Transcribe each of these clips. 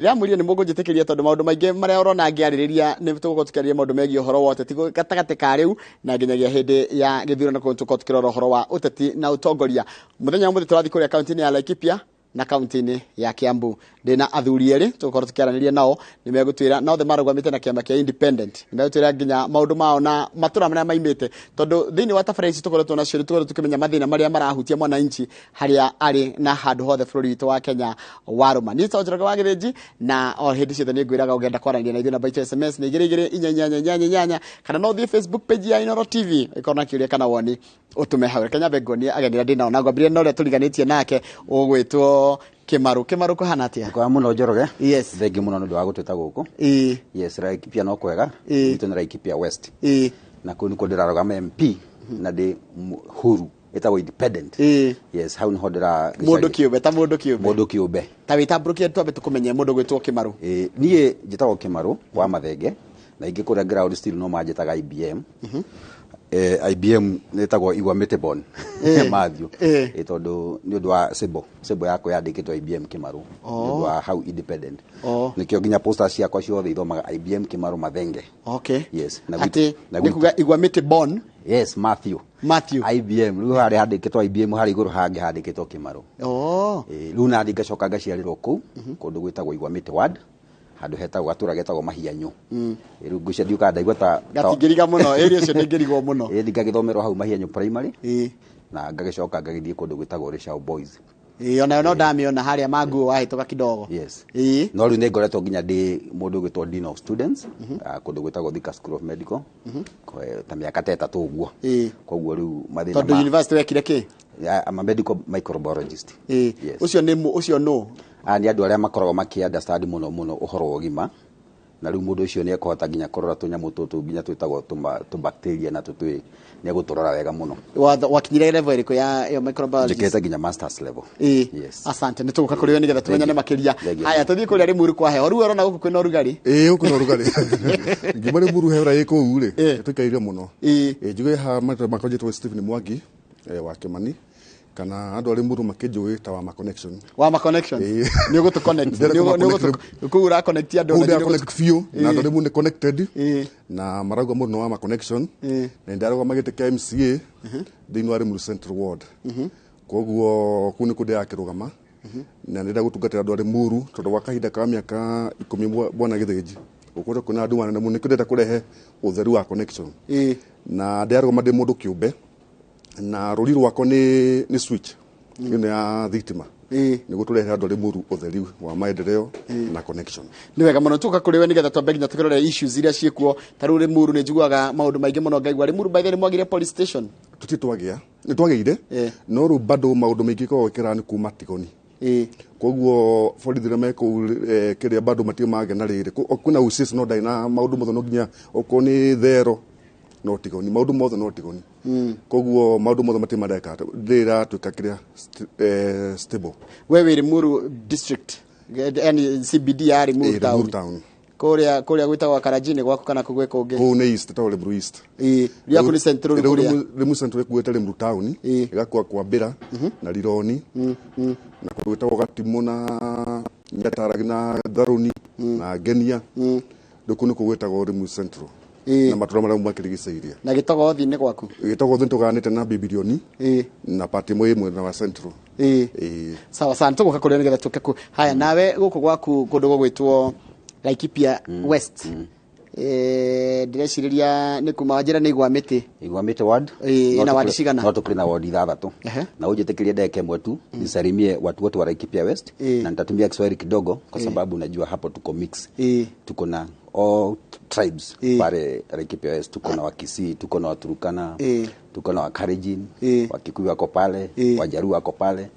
Riamuria ni mugo njitikiria tondu maundu maingi maria urona ngiaririria ni tuguko tukiaria maundu megi uhoro wa uteti gatagati ka riu na nginyagia hindi ya githurano ko tuguko tukirora uhoro wa uteti na utongoria muthenya umwe turathi kuria kaunti ya Laikipia na kaunti ya Kiambu ndina athuri eri tuguko tukiaraniria nao ni megutwira no the marugwamite na kiama kia independent ni megutwira nginya maundu mao na matura maria maimite tondu thini wa tabaraici tukoretwo nacio tukoretwo tukimenya mathina maria marahutia mwananchi haria ari na handu hothe bururi witu wa Kenya waruma ni tonjeraga wa githiji na o hindi ciothe ni ngwiraga ugenda kwaranĩria na ithuĩ namba itu SMS ni 2288 kana no thie Facebook page ya Inooro TV ikona kiuria kana woni utume hawe Kenya begoni agenira ndina na ngwambire no tuliganitie nake ugwitwo Kimaru kuhana atia kwa muno Njoroge yes thengi muno ndu wa gutwita guku yes Laikipia no kwega itu ni Laikipia West na kuni ko ndiraroga MP na ndi huru etawo independent yes hau ni hodera mundu kiube ta witamburukie twabe tukumenye mundu gwitwo Kimaru nie njitagwo Kimaru wa mathenge na ingi kuria ground still no manjitaga IBM IBM netagwo Igwamite Bon Mathew tondu ni undu wa sebo yako yandikitwo IBM Kimaru ni undu wa how independent nikio ginya posters ciakwa ciothe ithomaga IBM Kimaru mathenge okay yes na kuga Igwamite Bon yes Mathew IBM riu hari handikitwo IBM hari iguru hangi handikitwo Kimaru riu na ndingacoka ngaciarirwo ku kundu gwitagwo Igwamite Ward handu hetagwo gatura getagwo Mahianyu riu ngucia ndiuka ndaigua ta gatingiriga muno area cio ndingirigwo muno ndigagithomerwo hau Mahianyu primary na ngagicoka ngagithie kundu gwitagwo Rishao Boys ona no ndamiona haria manguo wahituka kidogo yes no riu ningoretwo nginya ndi mundu gwitwo Dean of Students kundu gwitagwo Thika School of Medical ta miaka 3 uguo koguo riu mathina tondu university wekire ki I'm a medical microbiologist yes ucio no ani andu aria makoragwo makiunderstand muno uhoro wa gima na riu mundu ucio ni ekohota nginya kurora tunyamu tutu nginya twitagwo tu bacteria na tutwi ni guturora wega muno wakinyire level iriku ya microbiology jiketa nginya masters level yes asante ni tuguka kuri we nigetha tumenyane makiria haya tuthii kuri ari muru kwa he oru urona guku kwina urugari guku no urugari ngimari muru hera iko ure tukaire muno njuge ha makonjetwo Stephen Mwangi wa Kimani kana andu ari muru makinjuwi ta wa connection ni ugutu connect ni ugutu kura connect andu ni connect few na andu mu ni connected na maragwa muru no wa connection na ndaragwa magite KMCA thini wa Limuru Central Ward koguo kuni kundi yakirugama na ndira gutungatira andu ari muru tondu wa kahinda ka miaka 10 bwana githiji ukuri kuna andu wana mu ni kundeta kurehe utheru wa connection na ndaragwa mande mundu kiumbe na ruri rwako ni switch ino ya thitima ni guturehe andu ari muru utheri wa maendeleo na connection ni wega muno tuka kuri we nigetha twambe nginya tukirore issues iria ciekuo taru ri muru ni njiguaga maundu maingi muno ngaigwa ri muru by the way mwagire police station tutitwagia ni twageire no ru bado maundu maingi ko wekera ni kuma tigoni koguo borithi meko kiria bado matio magena riri kuna usis no daina maundu motho no nginya okoni thero no tigoni maundu motho no tigoni koguo maundu motho matimadeka ndira tukakiria stable we wiri Muru district yani CBD ari Muru town kuria gwitagwa Karajini gwako kana kugweka ungi ku ni east tawale Muru east ria kuni central kuria Limuru central kuweta Limuru town igakwa kwa Bira na Lironi na gwitagwa Gatimo na Nyataragi na Daruni na Genia ndukuni kugwetagwa Limuru central na matura mara makirigicairia na gitogo thine gwaku gitogo thine tuganite na bibilioni na pati mwe na wa central sawa sana tuguka kuri nigetha tukeku haya nawe guku gwaku kundu gugwitwo Laikipia West ndireciria ni kuma wajira ni Igwamite Ward na wadi cigana no tukiri na ward 6 na ujitikirie ndeke mwetu nisalimie watu wote wa Laikipia West na nitatumia Kiswahili kidogo kwa sababu najua hapo tuko mix tuko na all tribes pale Laikipia West tuko na Wakisii tuko na Waturukana tuko na Wakalenjin Wakikuyu wako pale Wajaruo wako pale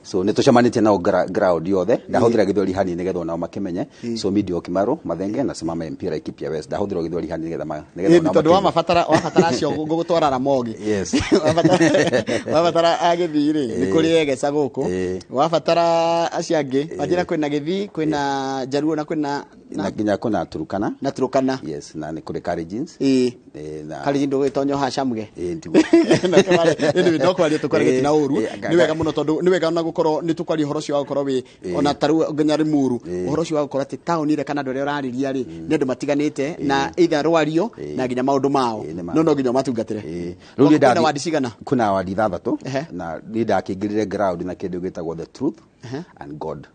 so nitucemanitie nao ground yothe ndahuthira githori hani nigetha nao makimenye so media Kimaru mathenge na simama MP Laikipia West ndahuthira githori hani nigetha nao tondu wa mafatara cio gugutwara Ramogi yes wafatara agithiri ni kuri egesa guku wafatara aciangi wajira kwina Githii kwina Jaruo na kwina na nginya kuna Turukana na Turukana yes na ni kuri Kalenjins na Kalenjins ndo itonyo hashamge ndigo na kamare indi ndo kwari tukore na uru ni wega muno tondu ni wega na gukorwo ni tukwari horo cio gukorwo wi ona taru nginya Limuru horo cio gukorwo ati town ire kana ndore urariria ri ni andu matiganite na either rwario na nginya maundu mao no nginya matungatire riu ni ndari wadi cigana kuna wadi 6 na ni ndakingirire ground na kindu gitagwo the truth and God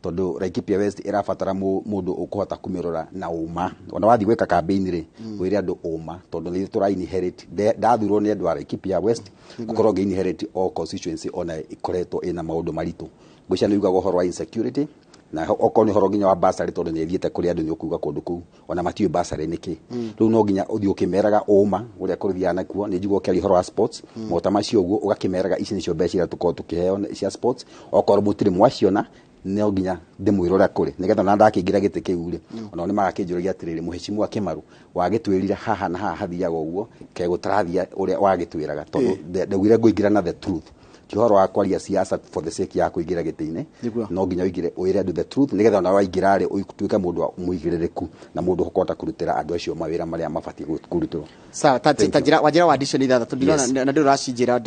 tondu Laikipia West irabatara mundu ukuhota kumirora na uma ona wathi gweka campaign ri wire andu uma tondu ni tura inherit ndathurwo ni andu a Laikipia West gukorwo ge inherit all constituency ona ikoretwo ina maundu maritu gwicia ni ugaga horo wa insecurity na oko ni horo ginya wa basari tondu ni thiete kuri andu ni ukuga kundu ku ona matiu basari niki riu no ginya uthi ukimeraga uma uria kuruthiana kuo ni njugo keri horo wa sports mota macio uguo ugakimeraga ici nicio mbeca tuko tukiheo cia sports oko mutiri mwaciona no ginya ndimwirora kuri nigetha na ndakingira gite kiu ri ona ni magakinjuragia atiriri muheshimiwa Kimaru wagitwirira haha na haha hathiaga uguo kegutarathia uria wagitwiraga tondu ndagwire nguingira na the truth kihoro wa kwaria siasa for the sake ya kuingira gitine no ginya wigire uire andu the truth nigetha na waingira ri utuika mundu muigiririku na mundu hokota kurutira andu acio mawira maria mabati kurutwo sawa tajira wajira wa addition ithatha tundira na ndu rachinjira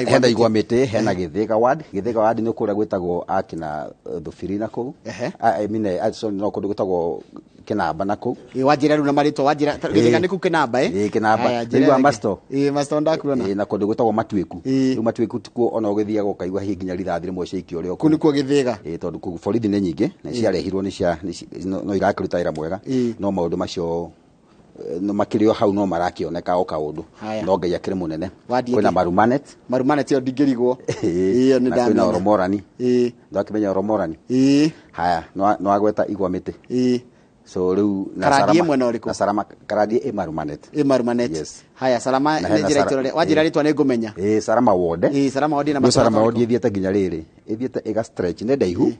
hena igwa mite hena githiga ward ni kuria gwitagwo akina thufirina ku I mean no kundu gwitagwo Kinamba nako wajira ru na marito wajira githiga niku Kinamba Kinamba igwa masto masto ndakuona na kundu gwitagwo Matwiku ru Matwiku tuko ona ugithiaga ukaigwa higinya rithathi rimwe ciikio rio kuni ku githiga tondu ku borithi ni nyingi na ciarehirwo ni cia no irakiruta ira mwega no maundu macio no makirio hau no marakioneka o kaundu no ngai akire munene kwina marumanet yo ndingirigwo iyo ni ndamenya na Oromorani ndakimenya Oromorani haya no agweta igwa mite so riu na Sarama karadie marumanet yes haya Salama ni njira itorore wajira ritwa ni ngumenya Sarama wode na Sarama wode ithiete ginya riri ithiete ega stretch ne ndaihu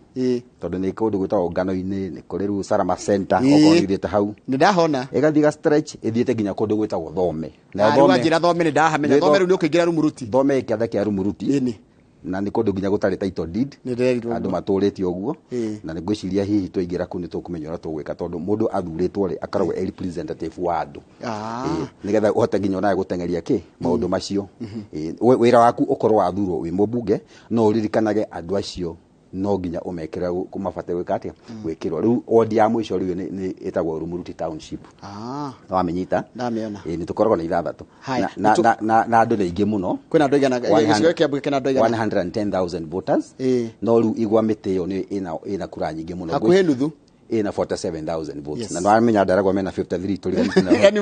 tondu ni kundu gwitagwo ngano-ini ni kuri riu Sarama center oko ithiete hau ni ndahona ega thiga stretch ithiete ginya kundu gwitagwo Thome na Thome wajira Thome ni ndahamenya Thome riu ni ukiingira Rumuruti Thome kiatha kia Rumuruti na ni kundu ginya gutari title deed andu maturitio uguo na ni gwiciria hihi twaingira ku ni tukumenyora tugwika tondu mundu athuritwo ri akaragwo representative wa andu nigetha uhote ginya naye gutengeria ki maundu macio wira waku ukorwo athurwo wi mubunge no uririkanage andu acio no ginya umekera kumabate gwikatia gwikirwo riu odi ya mwisho riu ni itagwo Rumuruti township wamenyita ndamiona ni tukoragwo na ithathatu na andu ni ingi muno kwina andu igana gicigo kiambu kina andu igana 110,000 voters no riu igwa mite yo ni ina kura nyingi muno hakuhe nuthu ina 47,000 votes na ndamenya ndaragwa mena 53 tuli yani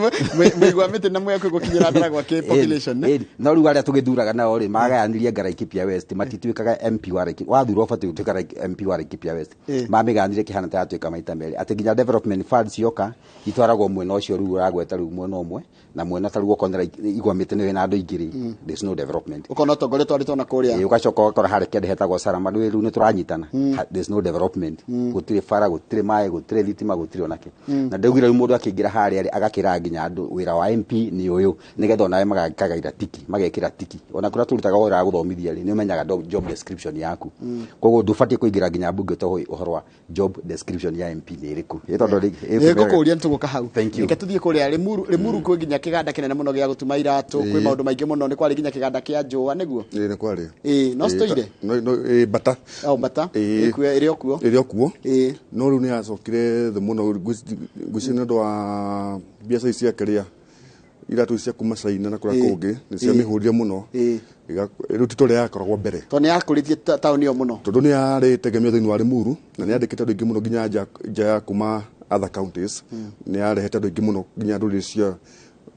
mwigwa mite na mwe kugikinyira ndaragwa ke population no riu aria tugithuraga nao ri magayanirie Laikipia West matitwikaga MP wa Laikipia wathurwo fati gutwika MP wa Laikipia West mamiganire kihana ta atwika maita meri ati ginya development funds yoka itwaragwo mwena ucio riu uragweta riu mwena umwe na mwena tarugo konera igwa mite ni na andu ingiri there's no development ukono tongore twarito na kuria ugacoka ukora hare kende hetagwo Sarama riu ni turanyitana there's no development gutire fara gutire mai gutire thitima gutire onake na ndaugira riu mundu akingira hari ari agakira ginya andu wira wa MP ni uyu nigetha nawe magakagaira tiki magekira tiki ona kura turutaga wira guthomithia ri ni umenyaga job description yaku koguo ndufati kuingira ginya bunge to uhoro wa job description ya MP ni iriku itondo ri ngukuria ntuguka hau reke tuthie kuria Limuru kwi ginya kiganda kinene muno gia gutuma iratu kwi maundu maingi muno ni kwari ginya kiganda kia njua niguo ni kwari no stoire no bata iri okuo no riu ni acokire the muno gwicina ndo wa biasa cia kiria iratu cia kuma China na kura kungi ni cia mihuria muno riu titore yakoragwo mbere to ni yakuritie tauni yo muno tondu ni yari tegemeo thiini wa Limuru na ni andikite andu ingi muno ginya ja kuma other counties ni yarehete andu ingi muno ginya nduri cia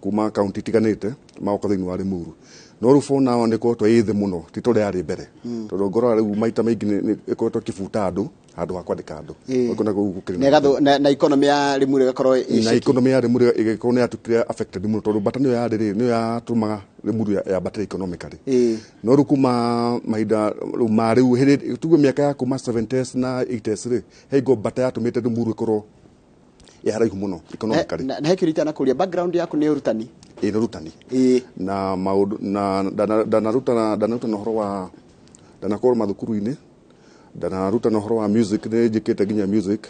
kuma county tiganite maoka thiini wa Limuru no ru for now ndiko to ithe muno titore yari mbere tondu ngoro riu maita maingi ni ikoto kifuta andu handu hakwandika andu ukona gukirina na economy ya Limuru igakorwo na economy ya Limuru igakorwo ni atukire affected muno tondu bata ni yatumaga Limuru ya battery economically no ru kuma maida mariu tugo miaka ya kuma 70s na 80s ri heigo bata yatumite Limuru ikorwo haraihu muno economically na hekirita na kuria background yaku ni urutani ni urutani na maudu na danaruta horo wa danakorwo mathukuru-ini ndanaruta na horo wa music ne jikete ginya music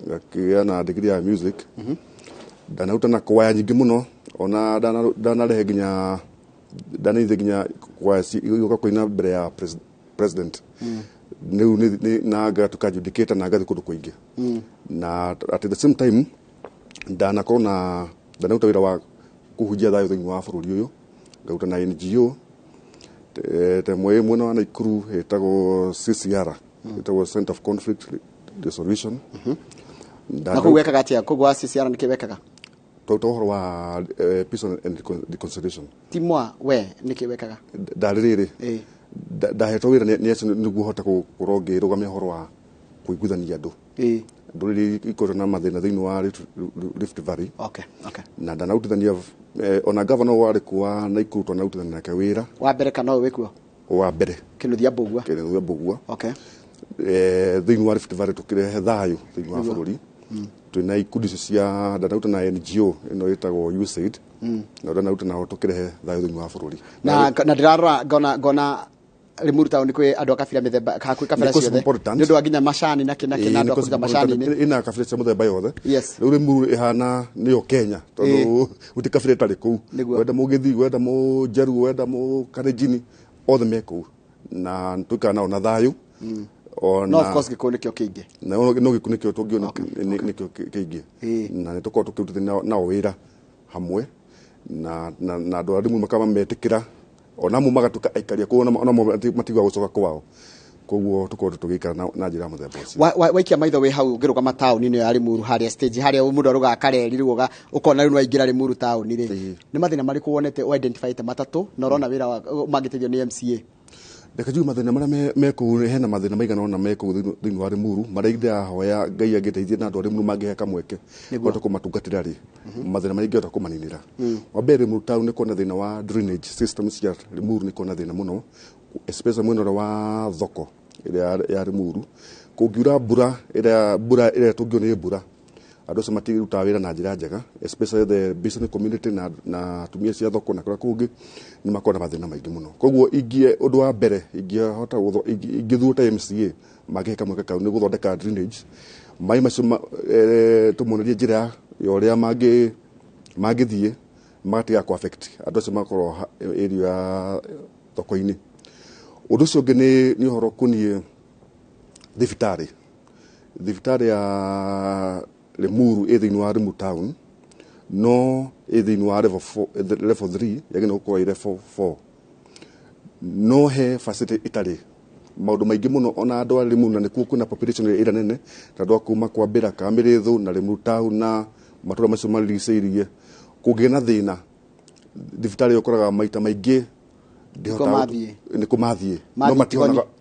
ngakia na degree ya music ndanaruta na kwaya nyingi muno ona ndanarehe ginya ndanize ginya kwaya yuka kuina mbere ya president ni naga tukajudicate na gathi kundu kuingi na at the same time ndanaruta wira wa kuhujia thayo thiini wa bururi uyu ngaruta na NGO te mwena wa Naikuru etago CCR etago Center of Conflict Resolution na kuwekaga atia kugwa CCR nikiwekaga horo wa peace and reconciliation timwa we nikiwekaga ndariri ndahetwo wira niguo hota kuronge rugamia horo wa kuiguithania andu nduriri ikoro na mathina thiini wa Rift Valley na ndanarutithania ona governor wari kuwa Naikuru twanarutithania nake wira wa mbere kana we kuo wa mbere Kinuthia Mbugua thiini wa Rift Valley tukirehe thayo thiini wa bururi twina ikundi cia ndanaruta na NGO ino itagwo USAID na ndanaruta na tukirehe thayo thiini wa bururi na ndirarora ngona Limuru town kwe andu akabira mithemba hakuhi kabira ciothe ni ndu aginya macani na kina andu akuruta macani ni ina kabira cia muthemba yothe riu Limuru ihana niyo Kenya tondu uti kabira tari kuu wenda mugithi wenda mu Jaru wenda mu Kalenjin othe me kuu na tukana ona thayu no of course gikuo nikio kingi na no gikuo nikio tungio nikio kingi na nituko tukirutithania nao wira hamwe na andu arimu makama metikira ona mu magatuka aikaria kuona ona matigwa gucoka kwao koguo tukorwo tugikara na njira muthemba ucio waikia maitho we hau ngiruga matauni ni ya Limuru haria stage haria mundu aruga kareri ruga ukona riu waingira Limuru town ri ni mathina mariku wonete o identify te matatu na urona wira magitithio ni MCA reke juu mathina maria meku hena mathina maigana ona meku thiini wa Limuru maraigithia hoya Ngai agiteithie na andu a Limuru mangiheka mweke gota kumatungatira ri mathina maria ingihota kumaninira wa mbere Limuru town ni kona thina wa drainage system cia Limuru ni kona thina muno especially mwena wa thoko ira ya Limuru kungiura mbura ira tungio ni mbura andu acio matiruta wira na njira njega especially the business community na tumia cia thoko na kura kungi ni makona mathina maingi muno koguo ingie undu wa mbere ingihota ingithuta MCA magika mweka kau ni guthondeka drainage mai macio tumunerie njira ya uria mangithie magatiga ku affect andu acio makorwo area ya thoko-ini undu ucio ungi ni horo kunie thibitari ya Limuru thiini wa Limuru town no thiini wa level 3 yagina gukorwo level 4 no he facility itari maundu maingi muno ona andu a Limuru na nikuo kuna population ira nene andu akuma kwa Mbira Kamirithu na Limuru town na matura macio marigiceirie kugina thina thibitari yokoraga maita maingi nikumathie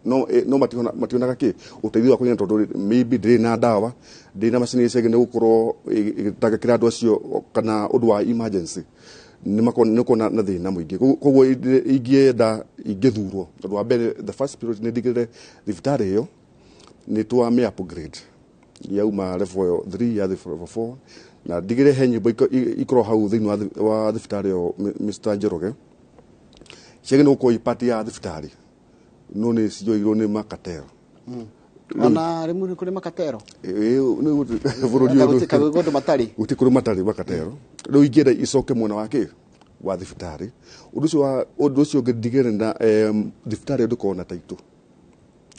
no mationaga ki uteithio wa kunya tondu maybe ndina ndawa ndina macini cia gine gukorwo igitagakira andu acio kana undu wa emergency ni kona na thina muingi koguo ingienda ingithurwo tondu wa mbere the first period ni ndigire thibitari iyo ni twa me upgrade yauma level 3 ya level 4 na ndigire he nyimbo ikoro hau thiini wa thibitari iyo Mr. Njoroge ciagene gukorwo ipati ya thibitari no ni cionirwo ni makatero ona Limuru kuri makatero ni bururi uti kuri matari makatero riu ingienda icoke mwena wake wa thibitari undu ucio ndigire na thibitari ndukona taitu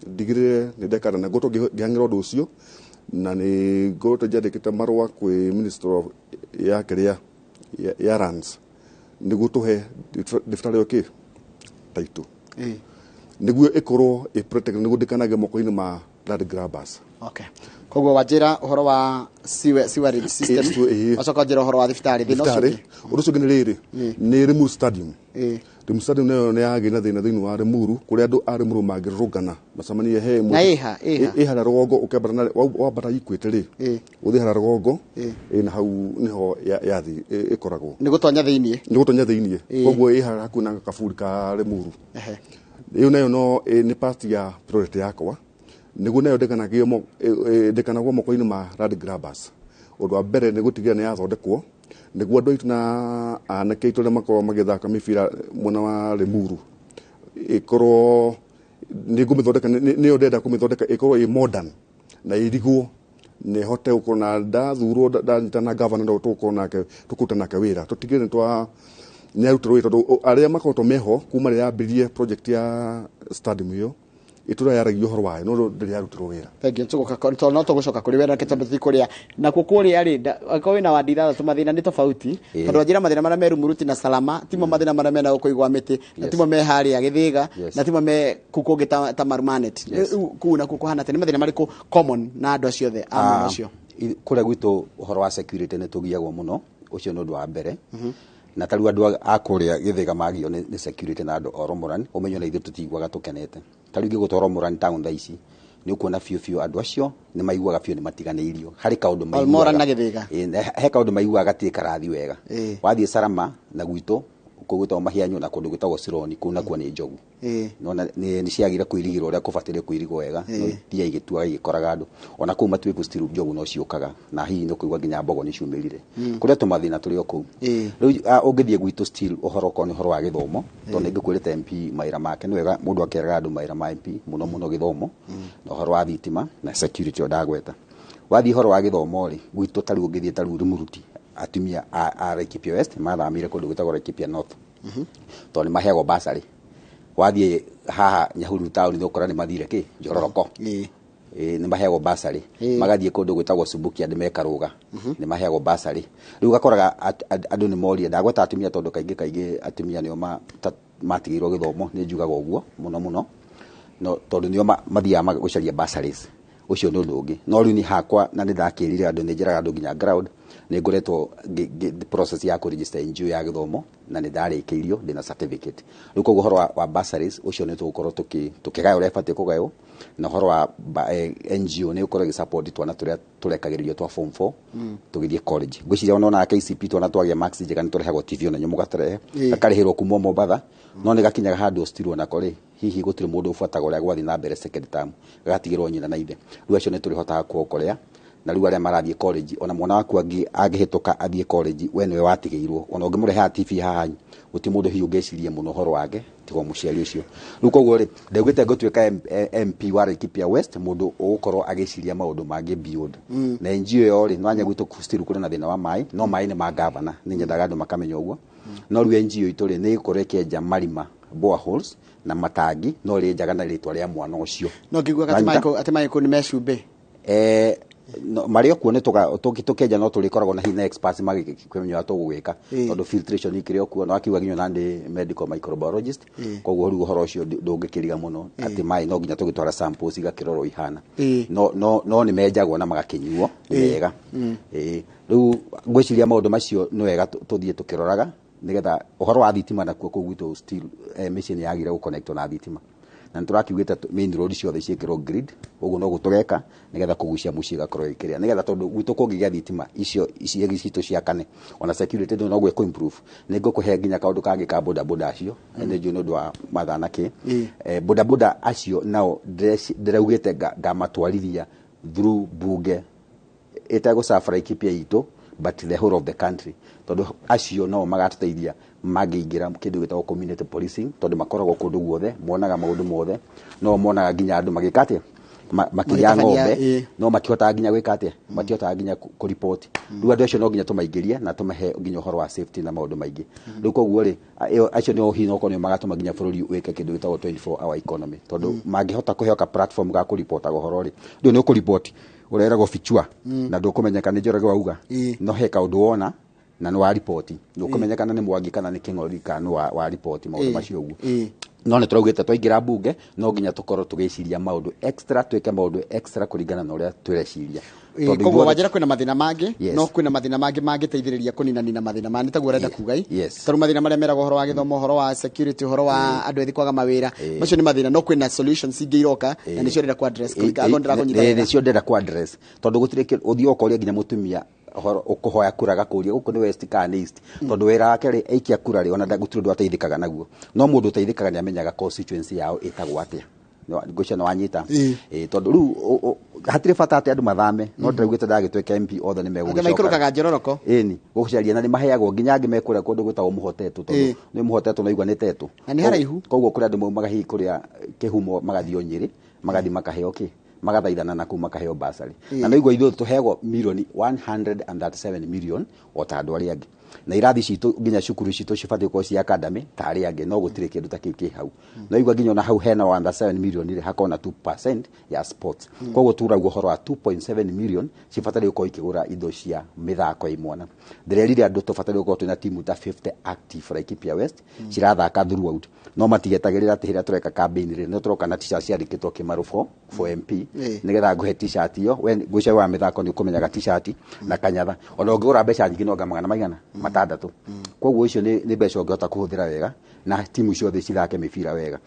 ndigire ni ndekana na goto ngiangira undu ucio na ni goto njandikite marua kwi Minister of ya Keria ya Lands niguo tuhe thibitari yoki taitu niguo ikorwo protect niguo ndikanage moko-ini ma land grabbers koguo wanjira uhoro wa sewerage system acoka njira uhoro wa thibitari thina ucio undu ucio ngi riri ni Limuru stadium Limuru stadium nayo ni yagina thina thiini wa Limuru kuria andu a Limuru mangirungana macamanie he na ihara rugongo ukembara na wambara ikwite ri uthi hara rugongo na hau niho yathi ikoragwo ni gutonya thiini koguo ihara hakuna kaburi ka Limuru iyo nayo no ni part ya project yakwa niguo nayo ndekanagwo moko-ini ma land grabbers undu wa mbere ni gutigira ni yathondekwo niguo andu aitu na anake aitu aria makorwo magithaka mibira mwena wa Limuru ikorwo ni ngumithondeka ni ndenda kumithondeka ikorwo i modern na irigwo ne hote ukona da thuro da ntana governor ndo tukona ke tukutana ke wira tutigire twa ni arutiro ito aria makoto meho kuma ya bilie project ya stadium yo itura yaragio horo wae no ndiri arutiro wira thank tugoka konto no tugucoka kuri wera kitambe thikuria na kukuria ari akawe na wadira tumathina ni tofauti tondu ajira mathina mara meru muruti na salama timo mathina mara mena kuigwa miti na timo me hari agithiga na timo me kukugi ta marumanet kuna kukuhana tene mathina mariko common na andu acio the amu acio kuria gwitu uhoro wa security ni tugiagwo muno ucio no ndu wa mbere na tariu andu akuria githiga magio ni security na andu oromoran umenyo na ithu tutigwaga tukenete tariu ngigutoro moran town thaici ni ukuona fiu andu acio ni maiguaga fiu ni matiganeirio hari kaundu maiguaga na githiga he kaundu maiguaga ti karathi wega wathie Sarama na gwitu kugutwa mahianyo na kundu gutagwo Sironi kuna kwa ni njogu nona ni ciagira kuirigirwo uria kubatire kuirigwo wega no tia igitua igikoraga andu ona kuma twiku still njogu no ciukaga na hihi no kuigwa nginya mbogo ni ciumirire kuria tumathina turi o kuu riu ungithie gwitu still uhoro ko ni horo wa githomo to ni ngikwirite MP maira make ni wega mundu akeraga andu maira ma MP muno githomo na uhoro wa thitima na security odagweta wathie horo wa githomo ri gwitu tariu ungithie tariu muruti atumia a Laikipia West mathamire kundu gutagwo Laikipia North to ni mahego basari wathie haha Nyahururu town ni ukora ni mathire ki Njororoko ni mahego basari magathie kundu gutagwo Subukia ndi mekaruga ni mahego basari riu gakoraga andu ni moria ndagweta atumia tondu kaingi atumia nio matigirwo githomo ni njugaga uguo muno no tondu nio mathia gucaria basaries ucio no ndungi no riu ni hakwa na ndakirire andu ni njiraga andu nginya ground ni ngoretwo process ya ku register NGO ya githomo na ni ndarikiirio ndina certificate riu koguo horo wa bursaries ucio ni tugukorwo tukigayo uria batie kugayo na horo wa NGO ni ukorwo gi support twana turia turekagiririo twa form 4 tugithie college ngwiciria ona KCP twana twagia max njega ni turehagwo TV ona nyomu gatarehe akarihirwo kuma Mombatha no ni gakinyaga handu stirwo na kore hihi gutire mundu ufuataga uria gwathi na mbere second term gatigirwo nyina na ithe riu acio ni turihotaga kuokorea na riu aria marathie college ona mwana waku angihituka athie college we niwe watigeirwo ona ungimureha TV haha uti mundu hiu ngecirie muno horo wake tigo muciari ucio riu koguo ri ndegwite gutwika MP wa Laikipia West mundu ugukorwo agiciria maundu mangi beyond na NGO yo ri nwanya gwitu still kuri na thina wa mai no mai ni ma governor ni nyendaga andu makamenya uguo no riu NGO itu ri ni ikoreke ja marima boreholes na matangi no ri njaga na ritwa ria mwana ucio no ngigwa ati maiko ni mecumbe no mario kuone tukenja no turikoragwo na hina experts magikwemenya tugwika tondu filtration ikirio kuo no akiwa ginyo nandi medical microbiologist koguo riu horo ucio ndungikiriga muno ati mai no ginya tugitwara samples igakirorwo ihana no ni menjagwo na magakinyuo wega riu ngwiciria maundu macio no wega tuthie tukiroraga nigetha uhoro wa thitima na kuo kugwitu still mission yagira gu connect na thitima na turakiugite main road ciothe ciikirwo grid uguo no gutugeka nigetha kugucia muciĩ gakorwo ikiria nigetha tondu gwitu kungigia thitima icio citu cia kane ona security no gwe ko improve nigukuhe nginya kaundu kangi ka boda acio ene ndio ndu wa mathana ki boda acio nao ndiraugite ngamatwarithia through bunge etago safari Laikipia itu but the whole of the country tondu acio no magatuteithia magiingira kindu gitagwo community policing tondu makoragwo kundu guothe monaga maundu mothe no monaga nginya andu magikate makiria ng'ombe no makihota nginya gwikate makihota nginya ku report riu andu acio no nginya tumaingirie na tumahe nginya horo wa safety na maundu maingi riu koguo ri acio no hino ko ni magatuma nginya bururi wike kindu gitagwo 24 hour economy tondu mangihota kuheoka platform ga ku report horo ri ndio ni ku report ureragwo fichua na ndukumenyeka ni njorage wauga no he kaundu wona na no wa report ndukumenyekana ni mwangi kana ni king'ori kana wa report maundu macio uguo no ni turaugite twaingira bunge no nginya tukorwo tugiciria maundu extra twike maundu extra kuringana na uria twireciria koguo wajira kwina mathina mangi no kwina mathina mangi mangiteithiriria kuninanina mathina mani taguo urenda kugai taru mathina maria merago horo wa githomo horo wa security horo wa andu ethi kwaga mawira macio ni mathina no kwina solutions ingiiroka na nicio ndira ku address kuliga ndira kunyita nicio ndira ku address tondu gutire uthio ukoria nginya mutumia ukuhoya kuraga kuria guku ni west kana east tondu wira wake ri aikia kurari ona ndagutire ndu ateithikaga naguo no mundu uteithikaga ni amenyaga constituency yao itagwo atia ngũcia no anyita tondu riu hatire bata ati andu mathame no ndiraugite ndagitweka MP othe nĩ megũgĩcoka maikũrũkaga njororoko ni gũcaria na nĩ maheagwo nginya angĩ mekũrĩa kũndũ gwĩtagwo mũhotetũ tondu nĩ mũhotetũ naigua nĩ tetũ na nĩ haraihu koguo kũrĩa andũ maumaga hihi kũrĩa kĩhumo magathiĩ Nyĩrĩ magathi makaheo magathaithana na kuu makaheo basari na naigua ithuĩ tũheagwo milioni 137 million o ta andũ arĩa angĩ na irathi citũ nginya cukuru citũ cibatiĩ gũkorwo ci academy ta arĩa angĩ no gũtirĩ kĩndũ ta kĩu kĩ hau naigua nginya ona hau hena 107 million rĩ hakona 2% ya sports koguo turauga ũhoro wa 2.7 million cibataire gũkorwo ikĩgũra indo cia mĩthako ya imwana ndĩrerire andũ tũbataire gũkorwo twĩna timu ta 50 active Laikipia West cirathaka throughout no matigetagĩrĩra atĩ hĩrĩa tũreka campaign rĩ no tũroka na t-shirt ciandĩkĩtwo Kĩmarũ for MP nĩgetha ngũhe t-shirt iyo we ngũcia wa mĩthako nĩ ũkũmenyaga t-shirt na kanyatha ona ũngĩgũra mbeca nyingĩ no magana maigana matandatũ koguo icio nĩ mbeca ũngĩhota kũhũthĩra wega na timu ciothe cithake mĩbira wega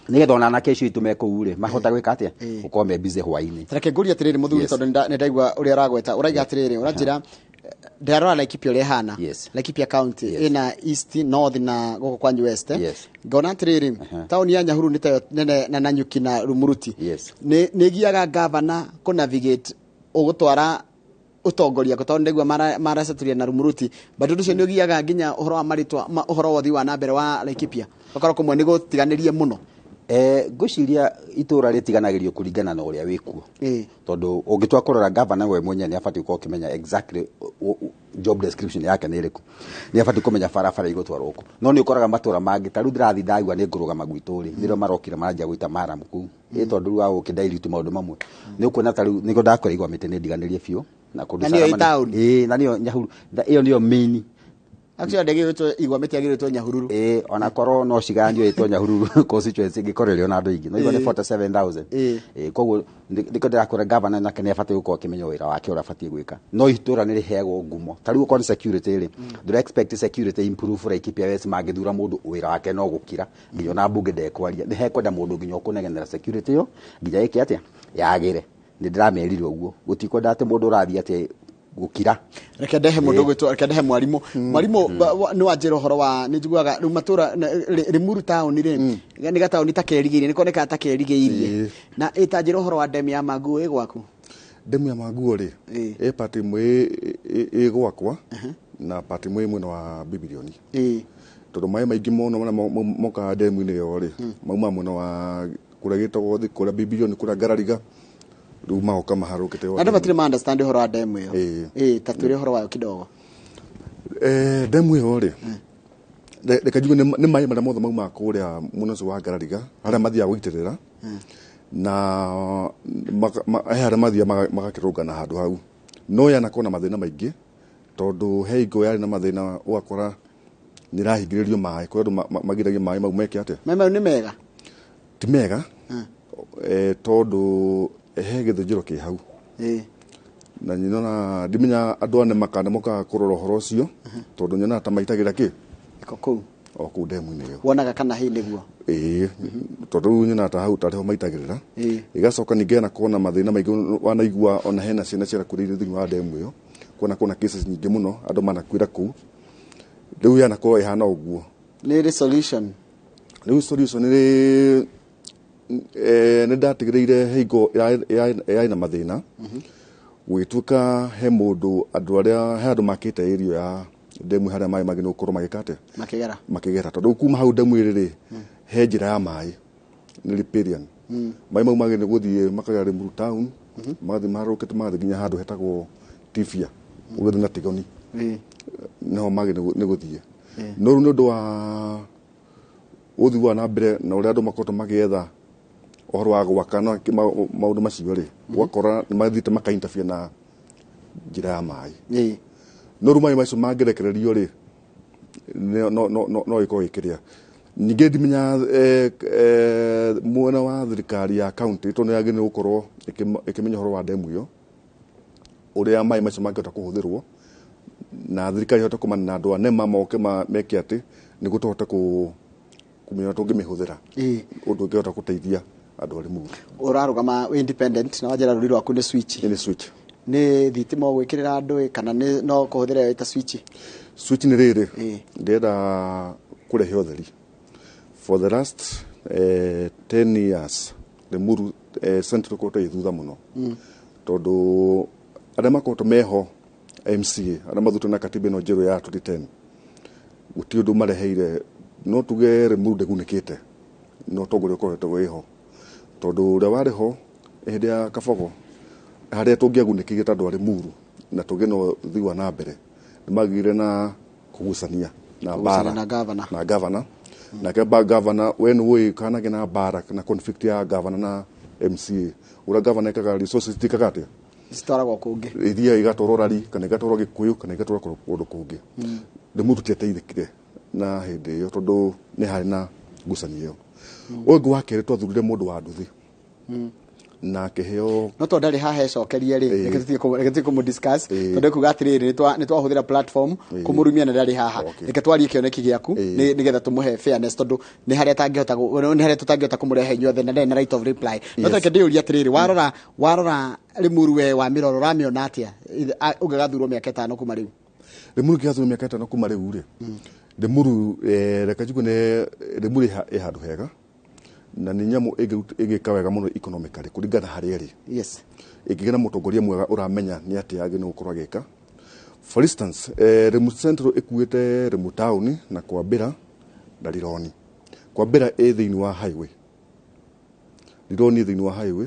nigetha ona anake icio itũ mekũu rĩ mahota gwĩka atĩa gũkorwo me busy hwaĩ-inĩ tareke ngũria atĩrĩrĩ mũthuri tondũ nĩ ndaigua ũrĩa ũragweta ũraiga atĩrĩrĩ ũranjĩra ndarora Laikipia ũrĩa hana Laikipia County ina East North na gũkũ kwa West ngona atĩrĩrĩ taũni ya Nyahururu nĩ tayo nene na Nanyuki na Rumuruti nĩ giaga governor kũ navigate ũgũtwara utongoria ko tonde gwa maracaturia na Rumuruti bado ducio nĩ giaga nginya uhoro wa maritwa uhoro wothi wa nambere wa Laikipia bakora kumwe nĩ gũtiganĩrie mũno ngũciria itũra rĩtiganagĩrio kũringana na ũrĩa wĩkuo tondũ ũngĩtwa kũrora governor we mwenye nĩ abatie gũkorwo kĩmenya exactly job description yake nĩ ĩrĩkũ nĩ abatie kũmenya barabara igũtwarwo kũ no nĩ ũkoraga matũra mangĩ ta rĩu ndĩrathi ndagua nĩ ngũrũgama gwitũ rĩ nĩrĩo marokira maranjia gũita maramu kũu tondũ wa ũkĩdailitu maũndũ mamwe nĩ ũkuona ta rĩu nĩko ndakora igwa mĩtĩ nĩ ndiganĩrie biũ na kũndũ sana na niyo Nyahururu iyo niyo main actually ndege wetwo igwa mĩtĩ agĩrĩtwo Nyahururu ona korwo no ciganio ĩtwo Nyahururu constituency gĩkorerwo na andũ aingĩ no igwa nĩ 47000 koguo ndiko ndĩrakora governor nake nĩ abatie gũkorwo akĩmenya wĩra wake ũrĩa abatie gwĩka no itũra nĩ rĩheagwo ngumo ta rĩu ũkorwo security rĩ ndũre expect security improve Laikipia West mangĩthura mũndũ wĩra wake no gũkira nginya na mbunge ndekwaria nĩ hekwenda mũndũ nginya ũkũnegenera security yo nginya ĩke atĩa yagĩre nĩ ndĩramerire ũguo gũtikwenda atĩ mũndũ ũrathiĩ atĩ gukira reke ndehe mũndũ gwĩtwo reke ndehe mwarimũ nĩ wanjĩra ũhoro wa nĩ njiguaga rĩu matũra Limuru town rĩ nĩ gataũni ta kerigĩirie nĩ koneka ta kerigĩirie na ĩtanjĩra ũhoro wa ndemu ya Maguo ĩ gwaku ndemu ya Maguo rĩ ĩ part ĩmwe ĩ gwakwa na part ĩmwe mwena wa Bibilioni tondũ maĩ maingĩ mũno moka ndemu-inĩ yo rĩ mauma mwena wa kũrĩa gĩtagwo thĩ kũrĩa Bibilioni kũrĩa Ngarariga rĩu magoka maharũkĩte andũ matirĩ ma understand ũhoro wa ndemu ĩyo ta tũrĩ ũhoro wayo kidogo ndemu ĩyo rĩ reke njuge nĩ maĩ marĩa mothe mauma kũrĩa mwena ũcio wa Ngarariga harĩa mathiaga gũitĩrĩra na harĩa mathiaga magakĩrũngana handũ hau no yanakorwo na mathĩna maingĩ tondũ he hingo yarĩ na mathĩna ũgakora nĩ rahingĩrĩrio maĩ kũrĩa andũ magiragia maĩ mau meke atĩa maĩ mau nĩ mega ti mega tondũ he gĩthũnjĩro kĩ hau na nyona ndimenya andũ ane makane moka kũrora ũhoro ũcio tondũ nyona ta maitagĩra kĩ iko kũu o kũu ndemu-inĩ ĩyo wonaga kana hĩ nĩguo tondũ nyona ta hau tarĩho maitagĩrĩra ĩgacoka ningĩ na kuona mathĩna maingĩ wanaigua ona hena ciana ciarakuĩrĩire thĩinĩ wa ndemu ĩyo kuona cases nyingĩ mũno andũ manakuĩra kũu rĩu yanakorwo ĩhana ũguo nĩ solution rĩu solution nĩ nĩ ndatigĩrĩire hingo yaĩ na mathĩna gwĩtuĩka he mũndũ andũ arĩa he andũ makĩte area ya ndemu harĩa maĩ magĩ nĩ gũkorwo magĩka atĩa makĩgera tondũ kuma hau ndemu ĩrĩ he njĩra ya maĩ nĩ riparian maĩ mau magĩ nĩ gũthiĩ makagera Limuru town magathiĩ maharũkĩte magathiĩ nginya handũ hetagwo Tifia ũgĩthiĩ na Tigoni nĩho magĩ nĩ gũthiĩ no rĩu nĩ ũndũ wa ũthii wa na mbere na ũrĩa andũ makoretwo magĩetha ũhoro wa gwaka na maũndũ macio rĩ ũgakora nĩ mathiĩte makainterfere na njĩra ya maĩ no rĩu maĩ macio mangĩrekererio rĩ no ĩkorwo ĩkĩrĩa ningĩ ndimenya mwena wa thirikari ya county tondũ nĩ yagĩrĩirwo gũkorwo ĩkĩmenya ũhoro wa ndemu ĩyo ũrĩa maĩ macio mangĩhota kũhũthĩrwo na thirikari ĩhote kũmana na andũ anema moke meke atĩ nĩguo tũhote kũmenya tũngĩmĩhũthĩra ũndũ ũngĩhota gũteithia andũ arĩ Limuru ũrarũgama independent na wanjĩra rũri rwaku nĩ switch nĩ thitima gwĩkĩrĩra andũ kana no kũhũthĩra ĩta switch nĩ rĩrĩ ndĩrenda kũrehe ũtheri for the last 10 years Limuru Central Court ithutha muno tondu aria makoto meho MCA aria mathuto na katiba no njeru ya 2010 guti undu mareheire no tuge Limuru ndegunikite no togore ukoretwo wiho tondu uria wariho hindi ya Kabogo haria tungiagunikire tondu ari Limuru na tuge no thiwa na mbere nimagire na kugucania na bara na governor na ke governor when we kana gina bara na conflict ya governor na MCA ura governor kaga resources tikagate citaragwo kungi iria igatororari kana igatorwo Gikuyu kana igatorwo kundu kungi Limuru tieteithikire na hindi yo tondu ni hari na ngucanio ungu wakere twathurire mundu wa nduthi na keheo no to ndari hahe cokerie ri reke kumu discuss tondu kuga atiriri ni twahuthira platform kumurumia na ndari haha reke twari kioneki giaku ni getha tumuhe fairness tondu ni haria tangihota ni haria tutangihota kumurehe inyuothe na na right of reply no reke ndiuria atiriri warora Limuru we wa miroro ramiona atia ugagathurwo miaka 5 kuma riu Limuru kiathurwo miaka 5 kuma riu ri Limuru reke njugu ne Limuru handu hega na ni nyamu igika wega muno economically kuringana haria ri yes igigena mutongoria mwega uramenya ni ati yagi no gukorwa gika for instance Limuru Central ikuite Limuru town na kwambira na Rironi kwambira thiini wa highway Rironi thiini wa highway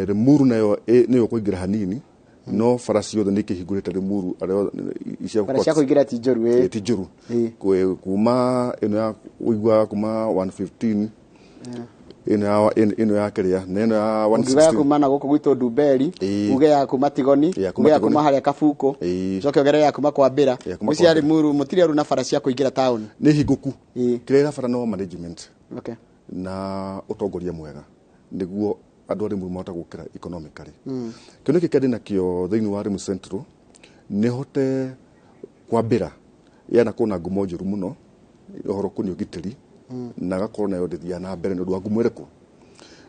Limuru nayo niyo kuingira hanini no farasi yothe nikihingurite Limuru ario icia farasi kuingira Tijoru Tijoru kuma ino ya uigwa kuma 115 ino ya keria neno ya 116 kuma na guku gwitu Dumberi uge ya kuma Tigoni uge ya kuma haria Kabuko coke ogere ya kuma kwambira ucia Limuru mutiri aru na farasi kuingira town ni hinguku kirera fara no management okay na utongoria mwega niguo andu ari Limuru mahota gukira economically kino kikedi nakio thiini wa Limuru Central ni hote kwambira yana kuna ngumo njuru muno uhoro kuni ugitiri na gakorwo nayo ndithia na mbere ndu wa ngumo iriku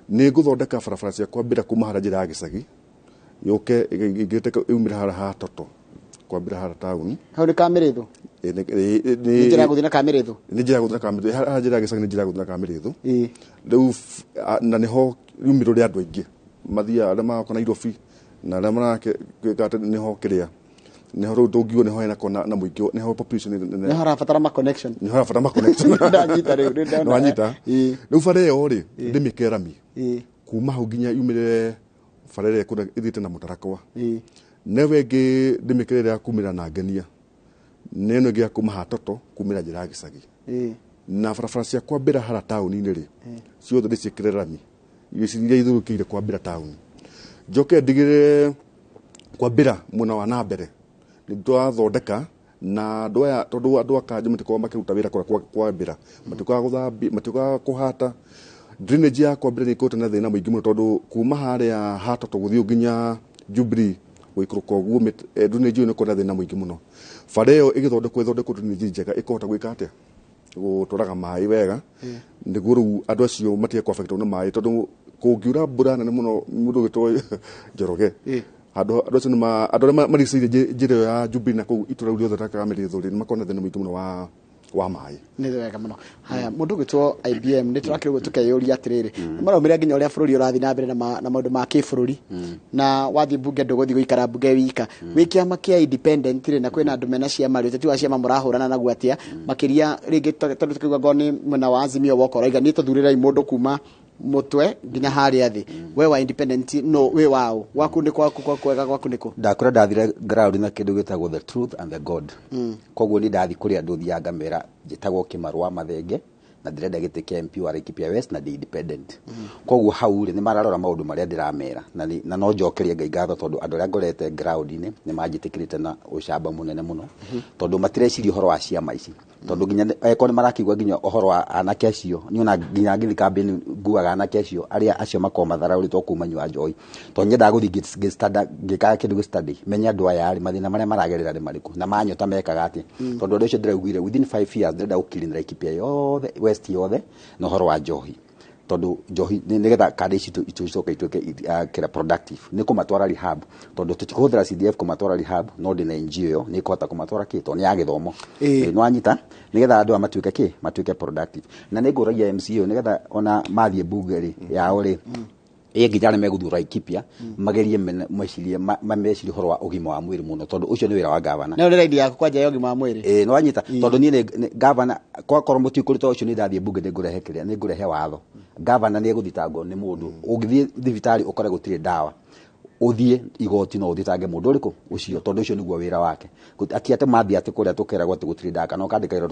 ni guthondeka barabara cia kwambira kuma hara njira ya gicagi yuke igite umira hara ha toto kwambira hara town hau ni Kamirithu ni njira guthina Kamirithu ni njira guthina Kamirithu hara njira ya gicagi ni njira guthina Kamirithu riu na niho umiro ria andu aingi mathia aria makona Nairobi na aria marake niho kiria niho ndungiwo niho hena kona na muingio niho population ni harabatara ma connection ndanyita riu ndanyita riu bare yo ri ndimikerami kuma hau nginya yumire farere kuna ithite na mutarakwa newe ngi ndimikere ya kumira na ngenia neno ngi kuma hatoto kumira njira gicagi na barabara cia kwambira hara town ni ri ciothe ndicikirerami igiciria ithurukire kwambira town njoke ndigire kwambira muna wa na mbere ni twathondeka na ndoya tondu andu akanje mutiko makiruta wira kwambira mutiko guthambi mutiko kuhata drainage ya kwambira ni kote na thina muingi muno tondu kuma haria hatoto guthio nginya Jubilee guikuruka guo drainage ni kote thina muingi muno fareo igithondekwo drainage njega ikota gwika atia guturaga mai wega niguo ru andu acio matie kwa affect na mai tondu kungiura mbura nene muno mundu gitoi Njoroge andu acio maricirie njira ya Jubilee na kuu itura riothe ta Kamirithu ri makona thina muingi muno wa mai ni wega muno haya mundu gitwo IBM ni turakire tukeyuria atiriri maromire nginya uria bururi urathi na mbere na maundu ma kibururi na wathi bunge nduguthi guikara bunge wika wikiama kia independent ri na kwina andu mena ciama ri tati wa ciama murahurana na guatia makiria ringi tondu tukigwa ngoni mena wa Azimio woko raiga ni tuthurira mundu kuma mutwe nginya haria thi we wa independent no we wao waku ni kwega gwaku niko ndakora ndathire ground na kindu gitagwo the truth and the god koguo ni ndathi kuri andu thianga mera jitagwo Kimarwa Mathenge na ndirenda gite kia MP wa Laikipia West na the independent koguo hau ri ni mararora maundu maria ndiramera na no njokerie ngai ngatho tondu andu aria ngorete ground ni majitikirite na ucamba munene muno tondu matireciria uhoro wa ciama ici tondu nginya eko ni marakigwa nginya uhoro wa anake acio ni ona nginya ngithi campaign nguaga anake acio aria acio makoma tharauri to kuma nywa njoi to nyenda guthi ngikaya kindu gistadi menya andu aya ari mathina maria maragerera ri mariku na manyota mekaga ati tondu ndu ucio ndiraugire within 5 years ndenda ukirinira Laikipia yothe West yothe no uhoro wa njohi tondu njohi nigetha kadi ici itucoka ituke kira productive ni kumatwara rehab tondu tutikuhuthira CDF kumatwara rehab no ndi na NGO ni kuhota kumatwara kito ni ya githomo no anyita nigetha andu amatuike matuike productive na ni nguragia MCO nigetha ona mathie bunge ri yao ri ngijana meguthura Laikipia magerie mecirie mamecirie horo wa ugima wa mwiri muno tondu ucio ni wira wa governor no ni idea kwanja ya ugima wa mwiri no anyita tondu ni governor kwa korwo mutikurite ucio ni ndathie bunge ngurehe kiria ni ngurehe watho governor ni eguthitangwo ni mundu ungithie thibitari ukore gutire dawa uthie igoti no uthitange mundu uriku ucio tondu ucio niguo wira wake atiate mathia ati kuria tukeragwo ati gutire dawa kana ukandika iro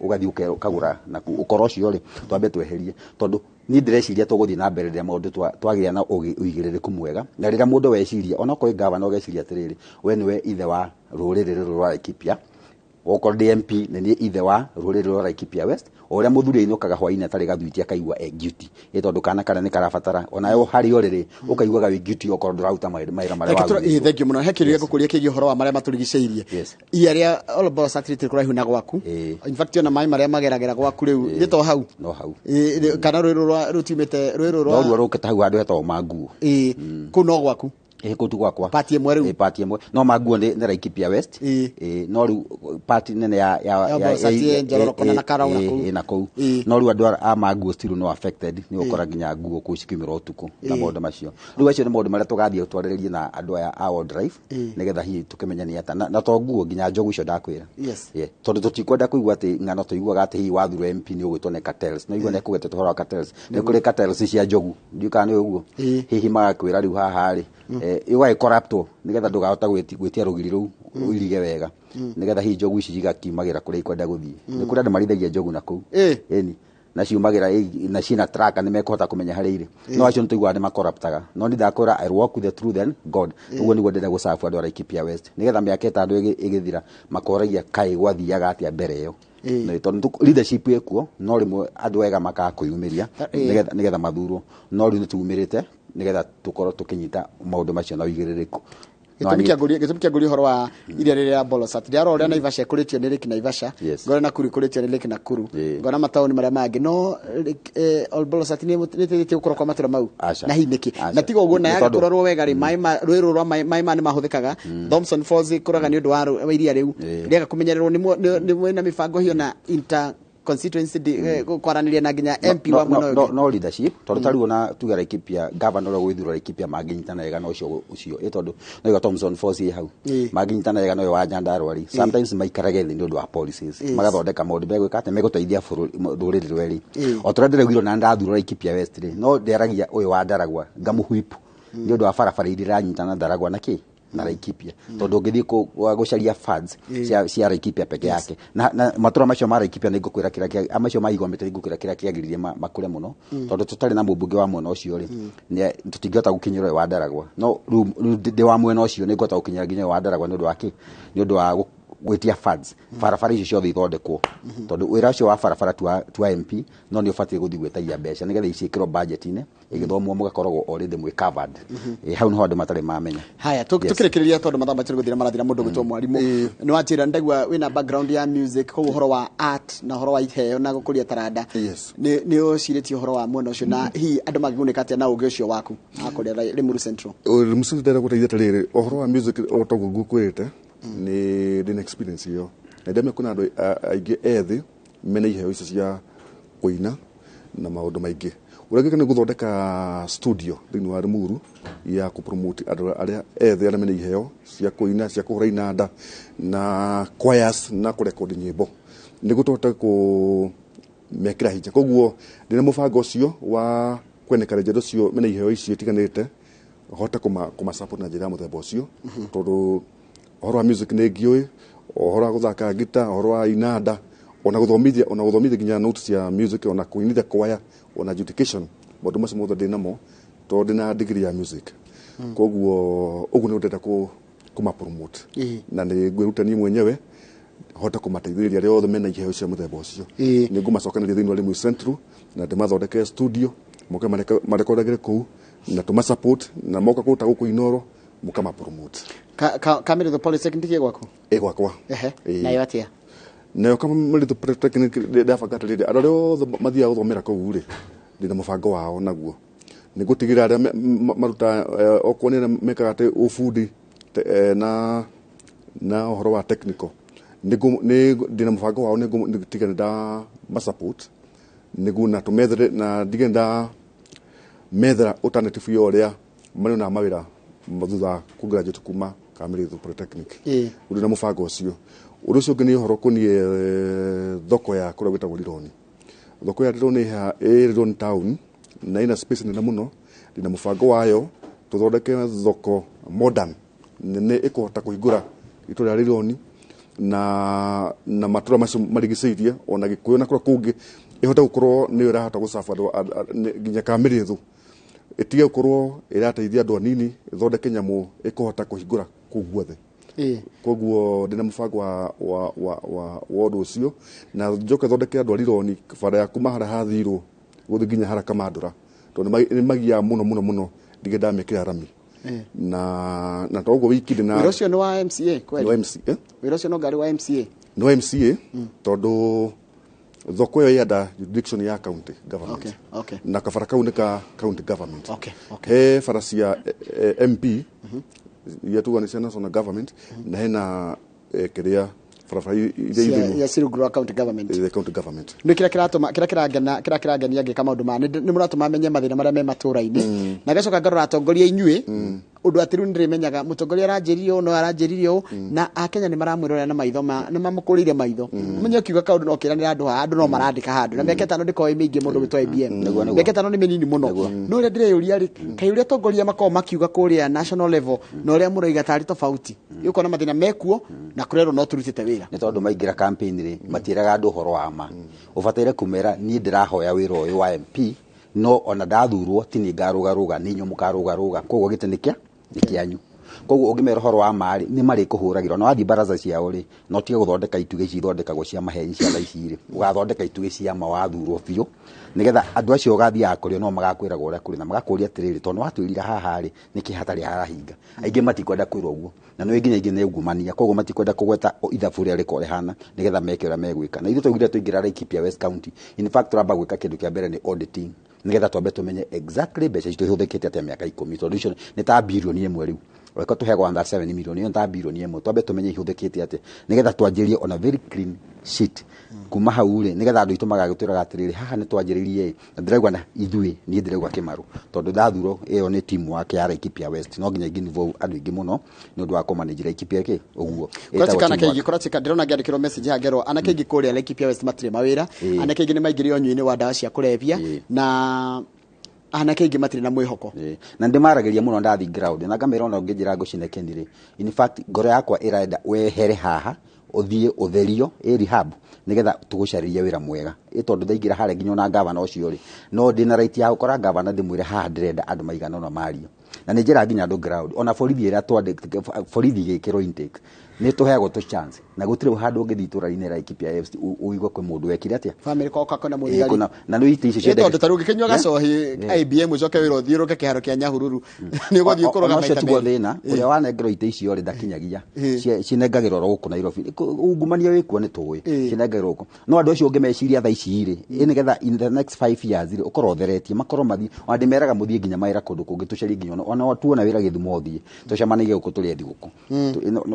ugathi ukagura na ukoro ucio ri twambe tweherie tondu ni ndireciria tuguthii na mbere rĩa maundu twagiria na uigiririku mwega na rĩrĩa mundu weciria ona koi governor ogeciria atiriri we niwe ithe wa ruriri rwa Laikipia oko DMP ni ithe wa ruriri rwa Laikipia West oria muthuri inukaga hwaini atari gathwiti akaigua guilty tondu kana kana ni karabatara ona yo hari oriri ukaigua ga guilty oko ndurauta maira mara wa thank you muno hekiria gukuria kigi horo wa maria maturigiceirie iaria all boss activity kuraihu na gwaku in fact ona mai maria mageragera gwaku riu ni to hau no hau kana rwiro rutimete rwiro rwa no ruketa hau andu hetwo manguo ku no gwaku kutu gwakwa party emwe riu party emwe no maguo ni Laikipia West no riu party nene ya Njororoko na Karaura na kou no riu andu a maguo still no affected ni ukora ginya nguo ku cikimira utuku na maundu macio riu acio ni maundu maria tugathie twariririe na andu aya a World Drive nigetha hi tukimenya ni ata na to nguo ginya njogu icio ndakwira tondu tutikwenda kuigua ati ngano tuiguaga ati hi wathuru MP ni ugwitwo ne cartels no igua ne kugete tuhoro cartels ni kuri cartels cia njogu ndiukane uguo hihi magakwira riu haha ri iwa corrupto nigetha ndugahota gwitia rugiri ru irige wega nigetha hi njogu ici igakimagira kuria ikwenda guthii ni kuri andu marithagia njogu na kuu eni na ciumagira na cina tracker ni mekuhota kumenya hari ire no acio ntuigua ni makoraptaga no ndakora I walk with the truth and God uguo niguo ndenda gucafu andu a Laikipia West nigetha miaka ita andu igithira makoragia kai gwathiaga atia mbere yo no tondu leadership ekuo no rimwe andu ega makakuyumiria nigetha mathuro no riu nitumirite nigetha tukorwo tukinyita maundu macio na uigiririku gitumi kia nguri horo wa iria rĩrĩa Bolosat ndiaro ũrĩa Naivasha ĩkũrĩtio nĩ Lake Naivasha ngona Nakuru ĩkũrĩtio nĩ Lake Nakuru ngona mataũni marĩa mangĩ no Bolosat nĩ tĩtie gũkorwo kwa matũra mau na hihi nĩkĩ na tiga ũguo na yaga kũrorwo wega rĩ rũĩ rwa maĩ nĩ mahũthĩkaga Thompson Falls kũraga nĩ ũndũ wa iria rĩu rĩaga kũmenyererwo nĩ na mĩbango hiyo na constituency kwaraniria na ginya MP wa muno no leadership tondu tari ona tuga Laikipia governor wa gwithura Laikipia maginyitana wega no ucio tondu no iga Thompson Falls hau maginyitana wega no wa Nyandarua sometimes maikarage thi ndu wa policies magathondeka maundu begwika ate meguteithia ruriri rweri o turendere gwiro na ndathura Laikipia West no nderagia uyu wa Ndaragwa ngamuhwipu ndu wa barabara iria nyitana Ndaragwa na ki na Laikipia tondu ngithii gucaria funds cia Laikipia peke yake na matura macio ma Laikipia ni ngukwira kira amacio maigomete ngukwira kira kiagiririe makure muno tondu tutari na mubunge wa mwena ucio ri ni tutingihota gukinyira wa Ndaragwa no ndi wa mwena ucio ni ngota gukinyira ginya wa Ndaragwa ni undu wake ni undu wa gwitia funds barabara icio ciothe ithondekwo tondu wira ucio wa barabara twa MP no ni ubatie guthi gwetagia mbeca nigetha iciikirwo budget-ini igithomwo mugakoragwo already mwe covered hau no andu matari mamenya haya tukirekereria tondu mathamba tiri guthira marathira mundu gwitwo mwarimu ni wachira ndagwa wina background ya music ko uhoro wa art na uhoro wa iheo na gukuria taranda ni uciritie uhoro wa mwena ucio na hi andu magigunika atia na uge ucio waku akoria Limuru Central Limuru Central ndera guteithia tariri uhoro wa music otogu gukwirite ni din experience yo na ndame kuna andu aingi ethi mena iheo icio cia kuina na maundu maingi uragika ni guthondeka studio thini wa Limuru ya ku promote andu aria ethi aria mena iheo cia kuina cia kuhura inanda na choirs na ku record nyimbo ni gutota ku mekira hinya koguo ndina mubango ucio wa kwenekana njedo cio mena iheo icio tiganite hota kuma support na njira muthemba ucio tondu horo wa music ni ngioi horo wa guthaka guitar horo wa inanda ona guthomithia ginya notes ya music ona kuinithia choir ona education maundu macio mothe ndinamo tondu ndina degree ya music koguo uguo ni ndenda kuma promote na ni ngwirutania mwenyewe hota kumateithĩrĩria arĩa othe mena iheo cia muthemba ucio ni ngumacokanĩria thĩinĩ wa Limuru Central na ndimathondeke studio moke marekordagĩre kũu na tuma support na moka kũruta gũkũ Inoro mukama promote Kamere the Polytechnic gwako gwakwa na yatia nayo Kamere the Polytechnic ndafagata rĩrĩ andũ othe mathiaga gũthomera kũu rĩ ndina mubango wao naguo ni gutigira aria maruta okonera mekagate ufundi na uhoro wa technical ni ndina mubango wao ni gutigira nda ma support nigu na tumethre na digenda methra alternative yoria mari na mawira mathutha ku graduate kuma Kamirithu Polytechnic uri na mubango ucio uri ucio ngini horo kuni thoko ya kura gwita Lironi thoko ya Lironi ha Lironi town na ina space nene muno ndina mubango wayo tuthondeke thoko modern nene ikuhota kuhingura itura Lironi na matura macio marigiceirie ona Gikuyu na kura kungi ihota gukorwo ni irahota gucafa nginya Kamirithu itige gukorwo irateithia andu anini ithondeke nyamu ikuhota kuhingura kuu guothe koguo ndina mubango wa undu ucio na njoke thondeke andu Lironi bara yaku mahara hathirwo guthi nginya haraka mandura tondu ni magia muno ndige ndamekira rami na toguo wikinde na wira ucio ni wa MCA kweli ni MCA wira ucio no ngari wa MCA no MCA tondu thoko yo yada jurisdiction ya county government okay na kabara kau ni ka county government okay he farasia MP ya tuga ni national government na hena kiria farafara ya Siruguru county government the county government ni kira kirangania ngika maundu ma ni muratuma menye mathina maria me matura-ini na gacoka ngarora atongoria inyue undu atiru ndirimenyaga mutongoria aranjiririo no aranjiririo na akenya ni maramwirora na maitho ni mamukuriire maitho menye kiuga kaundu no kiranira andu no marandika handu na meke tano ndiko mingi mundu witwa IBM meke tano ni menini muno no ria ndireyuria ri kai uria atongoria makao makiuga kuria national level no ria muroiga tari tofauti yuko na mathina mekuo na kurero no turutite wira ni tondu maingira campaign ri matiraga andu horo wa ma ubataire kumera ni ndirahoya wira uyu wa MP no ona ndathurwo tini ngarugaruga ninyo mukarugaruga koguo gitenikia nikianyu koguo ungimera horo wa mari ni mari kuhuragira no athi baraza ciao ri no tige guthondeka ituge ci thondekagwo cia maheni cia thaici ri ugathondeka ituge cia mawathurwo biu nigetha andu acio gathi akurio no magakwiraga uria kuri na magakuria atiriri tondu watwirira haha ri niki hatari harahinga aingi matikwenda kwirwo uguo na no inginya ingi neugumania koguo matikwenda kugweta ithabu ria rikore hana nigetha meke uria megwika na ithu tugire tuingira Laikipia West County in fact turamba gwika kindu kia mbere ni auditing nigetha twambe tumenye exactly mbeca citu ihuthikite atia miaka 10 tondu ni ta bilioni imwe riu weka tuhegwa under 7 milioni yo ta bilioni imwe twambe tumenye ihuthikite atia nigetha twanjirie on a very clean sheet kuma hau ri nigetha andu itu magagutiraga atiriri haha ni twanjiririe ndiragwa na ithui ni ndiragwa Kimaru tondu ndathuro iyo ni timu wake ya Laikipia West no nginya involve andu ingi muno ni undu wa ko manage Laikipia ke uguo kuratika ndirona ngiandikirwo message hagero anake ingi kuria Laikipia West matire mawira anake ingi ni maingiri onyuini wa dawa cia kurevia na anake ingi matire na mwihoko na ndimarageria muno ndathi ground na ngamera ona ngijira ngucinekenire in fact ngoro yakwa irenda wehere haha uthie utherio rehab nigetha tugucaririe wira mwega tondu ndaingira hare nginya na gavana ucio ri no ndina right ya ukora gavana ndimwire haha ndirenda andu maigana no mario na ni njira nginya andu ground ona borithi ira twande borithi gikiro intake ni tuheagwo tu chance na gutire handu ngithitura ine Laikipia West uigwa kwe mundu wekire atia family ko kakona muthigari na no iti icio ciende tondu tarugi kinywa gacohi IBM ucoke wira uthiuruke kiharo kia Nyahururu ni guthii kuroga maita meri no thina uria wanengero ite icio ri ndakinyagia cinengagirwo guku Nairobi ungumania wikuo ni tuwi cinengagirwo guku no andu acio ungimeciria tha ici ri nigetha in the next 5 years ri ukorwo theretie makorwo mathi andi meraga muthie nginya maira kundu kungi tucari nginya ona tuona wira Githumo uthie tucemanagie guku turi ethi guku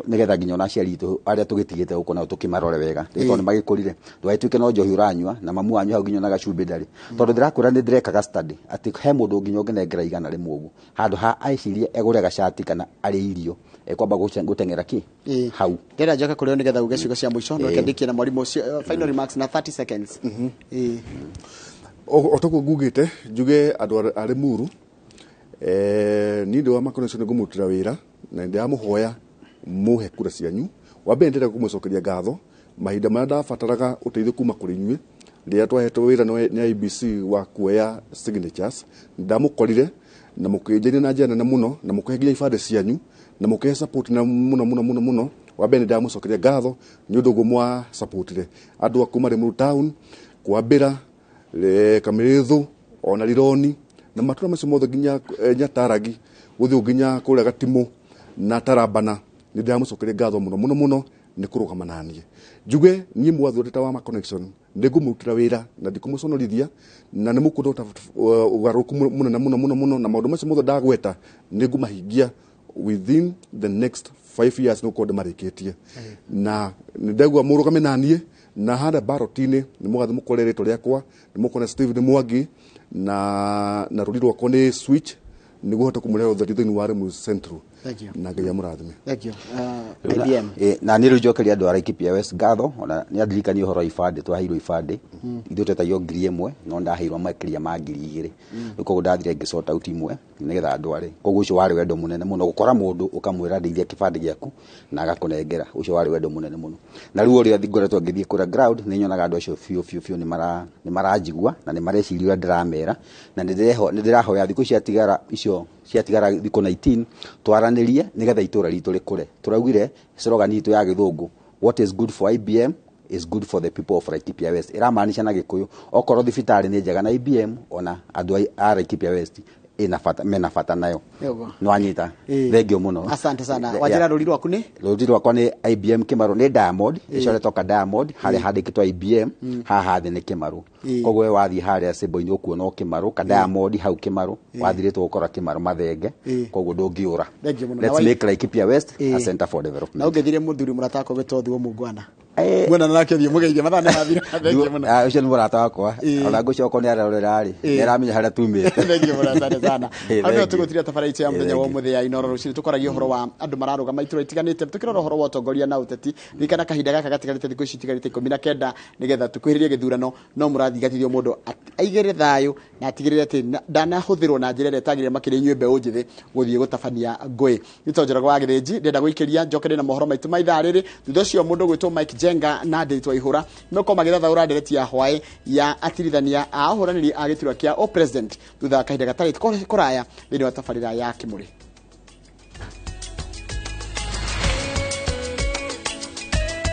nigetha nginya ona ciari tu aria tugitigite guku na tukimarore wega tondu magikurire ndwaituke no njohi uranyua na mamu wanyu hau nginya na gacumbi ndari tondu ndirakwira ni ndirekaga study ati he mundu nginya ungenengera igana rimwe ugu handu ha aicirie egure gacati kana ari irio ekwamba gutengera ki hau ndira njoka kurio nigetha uge ciugo cia muico no kendikie na mwarimu final remarks na 30 seconds otoko ngugite njuge andu ari muru ni ndo amakonecio ngumutira wira na ndiamuhoya muhe kura cianyu wambe ndira kumucokeria ngatho mahinda maria ndabataraga uteithio kuma kuri inyue ria twahetwo wira ni IBC wa kuoya signatures ndamukorire na mukinjeni na njana na muno na mukehigia ibande cianyu na mukehe support na muno wambe ndamucokeria ngatho ni undu gumwa supportire andu akuma Limuru town kwambira Kamirithu ona Lironi na matura macio mothe nginya Nyataragi guthi nginya kuria Gatimu na Tarabana ni ndamucokeria ngatho muno ni kurugama nanie njuge ni mwathurita wa ma connection ndigumutira wira na ndikumuconorithia na nimukudota ugaruku muno na maundu macio mothe ndagweta nigumahingia within the next 5 years no kode mariketie na ndegwa murugame nanie na hada barotine ni mugathe mukorere to riakwa ni mukona Steve Mwangi na rulirwa kone switch ni guhota kumurera utheri thini wa Remu Central. Thank you. Na ngai amurathime. Thank you. IBM. Na nä rä njokeria andå a Laikipia West ngatho ona nä andirikania å horo ibandä twaheirwo ibandä ithuä twetagio ngiri ĩmwe no ndaheirwo makiria ma ngiri 2 rä koguo ndathire ngä sort out imwe nä getha andå arä koguo å cio warä wendo må nene må no gå kora må ndå å kamwä ra ndeithia kä bandä gä aku na agakånengera å cio warä wendo må nene må no na rä u å rä a ngoretwo ngä thiä kå ra ground nä nyonaga andå acio biå nä maranjigua na nä mareciria å rä a ndä ramera na nä ndä rahoya thikå ciatigara thikå 19 twaranärie nä getha itå ra ritå rä kå re tå raugire slogan itå ya gä thå ngå what is good for IBM is good for the people of Laikipia West iramaanisha na gikuyu okorwo thibitarĩ nĩ njega na IBM ona andũ a Laikipia West mena bata nayo no anyita thengio muno asante sana wajira rũri rwaku nĩ IBM Kĩmarũ nĩ Diamond icoretwo ka Diamond harĩa handĩkĩtwo IBM haha thĩ nĩ Kĩmarũ koguo wathiĩ harĩa symbol-inĩ ũkuona Kĩmarũ ka Diamond hau Kĩmarũ wathirĩtwo gũkora Kĩmarũ mathenge koguo ndũngĩũra let's make Laikipia West a center for development na ũngĩthire mũthuri mũratako gĩtothi mũngwana mwana nake thiĩ mũgeithie mathana mathira thengio muno ũcio nĩ mũrata wakwa ona ngũcoka nĩ ararorera rĩ nĩ aramenya harĩa tumĩte thengio mũno sana ano tugutiria tabaraicha ya muthenya wa muthia inoro ruciri tukoragia horo wa andu mararuga maitura itiganite tukirora horo wa utongoria na uteti rikana kahinda gaka gatigarite thikũ citigarite 19 nigetha tukwiririe githurano no murathigatithio mundu aigere thayo na atigirire ati ndanahuthirwo na njira ĩrĩa tagire makiri nyumbe unjithi guthie gutabania ngui nitonjeraga wa githĩnji ndenda guikiria njokere na mohoro maitu maitha rĩrĩ thutha ũcio mundu gwitwo Mike Jenga na Ndĩtwa Ihura nĩko magithathaũra ndereti ya hwaĩ ya atirithania a ahũranĩri a gĩturwa kĩa o president thutha kahinda gatarĩ kũraya thĩinĩ wa tabarĩra ya Kĩmũrĩ.